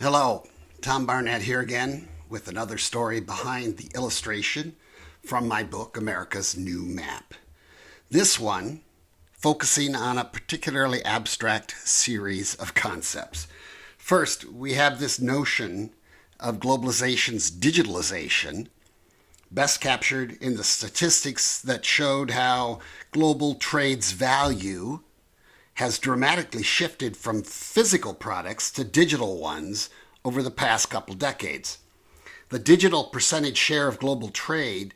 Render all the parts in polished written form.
Hello, Tom Barnett here again with another story behind the illustration from my book, America's New Map. This one focusing on a particularly abstract series of concepts. First, we have this notion of globalization's digitalization, best captured in the statistics that showed how global trade's value has dramatically shifted from physical products to digital ones over the past couple decades. The digital percentage share of global trade,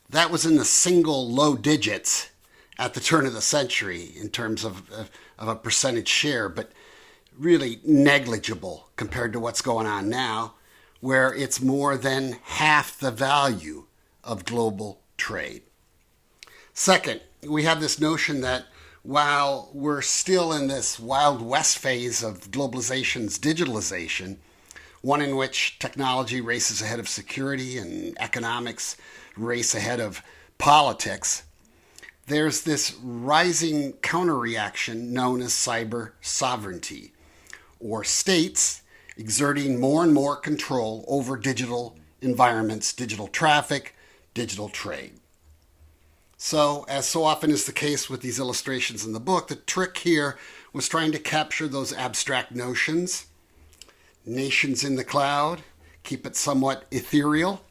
that was in the single low digits at the turn of the century in terms of a percentage share, but really negligible compared to what's going on now, where it's more than half the value of global trade. Second, we have this notion that while we're still in this Wild West phase of globalization's digitalization, one in which technology races ahead of security and economics race ahead of politics, there's this rising counter-reaction known as cyber sovereignty, or states exerting more and more control over digital environments, digital traffic, digital trade. So, as so often is the case with these illustrations in the book, the trick here was trying to capture those abstract notions. Nations in the cloud, keep it somewhat ethereal.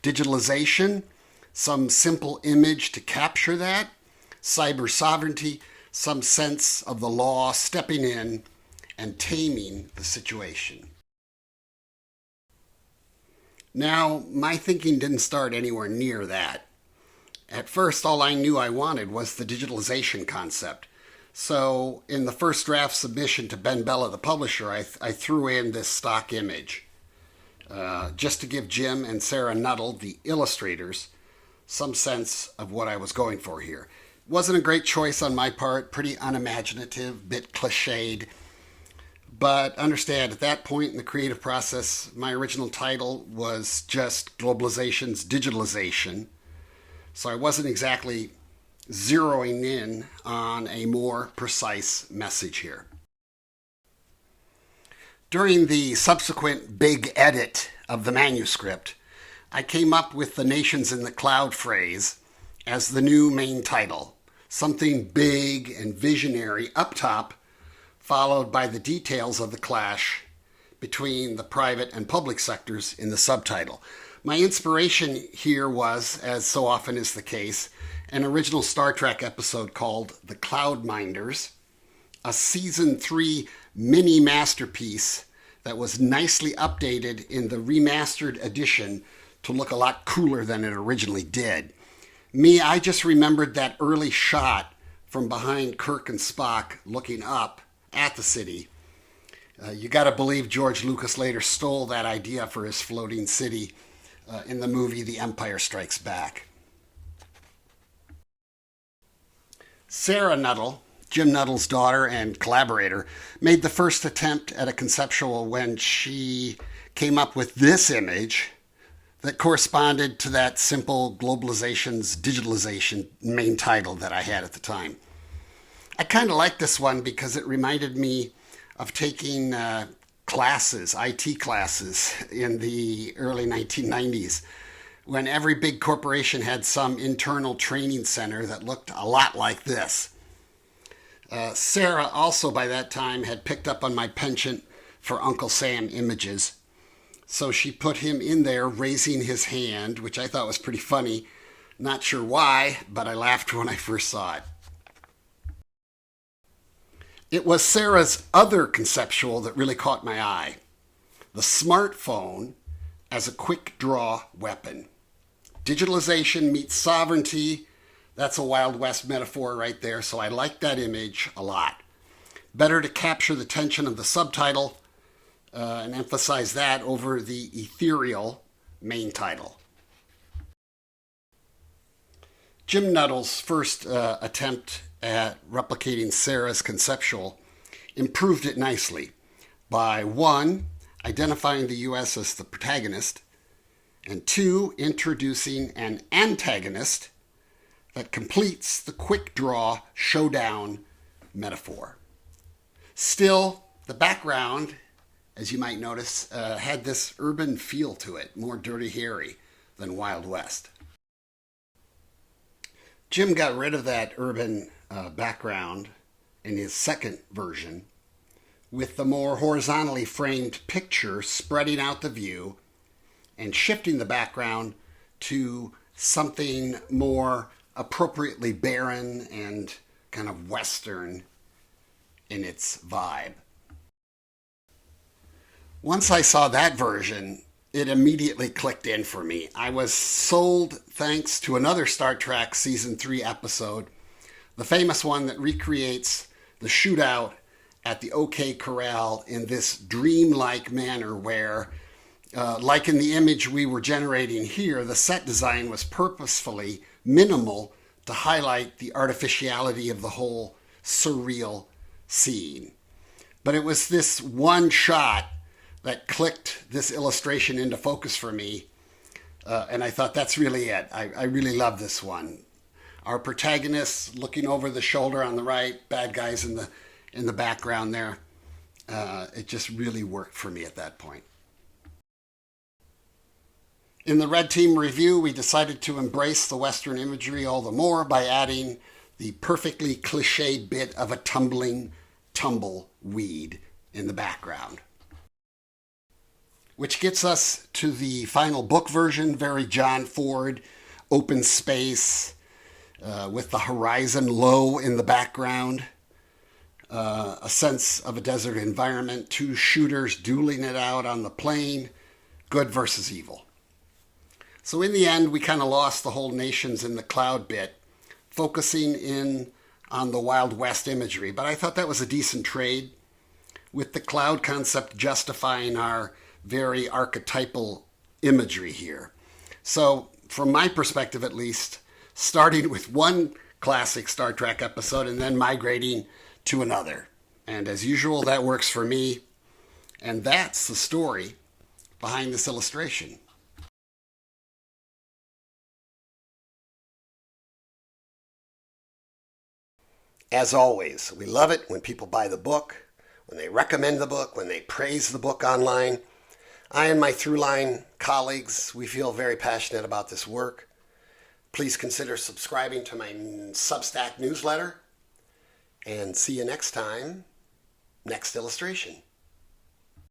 Digitalization, some simple image to capture that. Cyber sovereignty, some sense of the law stepping in and taming the situation. Now, my thinking didn't start anywhere near that. At first, all I knew I wanted was the digitalization concept. So in the first draft submission to Ben Bella, the publisher, I threw in this stock image just to give Jim and Sarah Nuttall, the illustrators, some sense of what I was going for here. It wasn't a great choice on my part, pretty unimaginative, bit cliched. But understand, at that point in the creative process, my original title was just Globalization's Digitalization. So I wasn't exactly zeroing in on a more precise message here. During the subsequent big edit of the manuscript, I came up with the Nations in the Cloud phrase as the new main title, something big and visionary up top, followed by the details of the clash between the private and public sectors in the subtitle. My inspiration here was, as so often is the case, an original Star Trek episode called The Cloud Minders, a season 3 mini masterpiece that was nicely updated in the remastered edition to look a lot cooler than it originally did. I just remembered that early shot from behind Kirk and Spock looking up at the city. You got to believe George Lucas later stole that idea for his floating city in the movie The Empire Strikes Back. Sarah Nuttall, Jim Nuttall's daughter and collaborator, made the first attempt at a conceptual when she came up with this image that corresponded to that simple Globalization's Digitalization main title that I had at the time. I kind of liked this one because it reminded me of taking classes, IT classes, in the early 1990s, when every big corporation had some internal training center that looked a lot like this. Sarah also by that time had picked up on my penchant for Uncle Sam images, so she put him in there raising his hand, which I thought was pretty funny. Not sure why, but I laughed when I first saw it. It was Sarah's other conceptual that really caught my eye. The smartphone as a quick draw weapon. Digitalization meets sovereignty. That's a Wild West metaphor right there, so I like that image a lot. Better to capture the tension of the subtitle and emphasize that over the ethereal main title. Jim Nuttall's first attempt at replicating Sarah's conceptual improved it nicely by 1, identifying the U.S. as the protagonist, and 2, introducing an antagonist that completes the quick draw showdown metaphor. Still, the background as you might notice, had this urban feel to it, more Dirty Harry than Wild West. Jim got rid of that urban background in his second version with the more horizontally framed picture spreading out the view and shifting the background to something more appropriately barren and kind of Western in its vibe. Once I saw that version, it immediately clicked in for me. I was sold thanks to another Star Trek Season 3 episode, the famous one that recreates the shootout at the OK Corral in this dreamlike manner where, like in the image we were generating here, the set design was purposefully minimal to highlight the artificiality of the whole surreal scene. But it was this one shot that clicked this illustration into focus for me, and I thought that's really it. I really love this one. Our protagonists looking over the shoulder on the right, bad guys in the background there. It just really worked for me at that point. In the Red Team review, we decided to embrace the Western imagery all the more by adding the perfectly cliched bit of a tumbling tumbleweed in the background. Which gets us to the final book version, very John Ford, open space, with the horizon low in the background, a sense of a desert environment, two shooters dueling it out on the plain, good versus evil. So in the end, we kind of lost the whole nations in the cloud bit, focusing in on the Wild West imagery. But I thought that was a decent trade, with the cloud concept justifying our very archetypal imagery here. So from my perspective at least, starting with one classic Star Trek episode and then migrating to another. And as usual, that works for me. And that's the story behind this illustration. As always, we love it when people buy the book, when they recommend the book, when they praise the book online. I and my Throughline colleagues, we feel very passionate about this work. Please consider subscribing to my Substack newsletter. And see you next time, next illustration.